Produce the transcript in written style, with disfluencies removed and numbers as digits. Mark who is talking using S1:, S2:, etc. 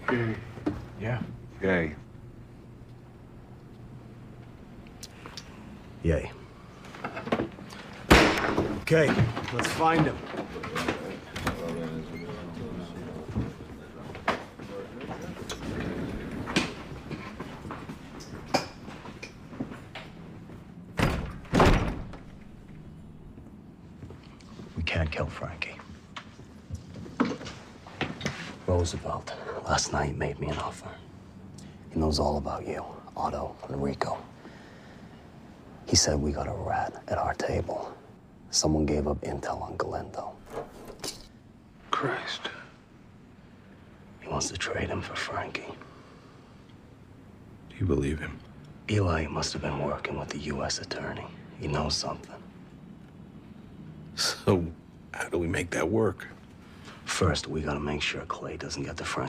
S1: Gay.
S2: Yeah.
S3: Gay.
S4: Yay. Okay, let's find him. We can't kill Frankie. Roosevelt, last night, made me an offer. He knows all about you, Otto, and Rico. He said we got a rat at our table. Someone gave up intel on Galendo.
S1: Christ.
S4: He wants to trade him for Frankie.
S1: Do you believe him?
S4: Eli must have been working with the U.S. attorney. He knows something.
S1: So, how do we make that work?
S4: First, we gotta make sure Clay doesn't get to Frankie.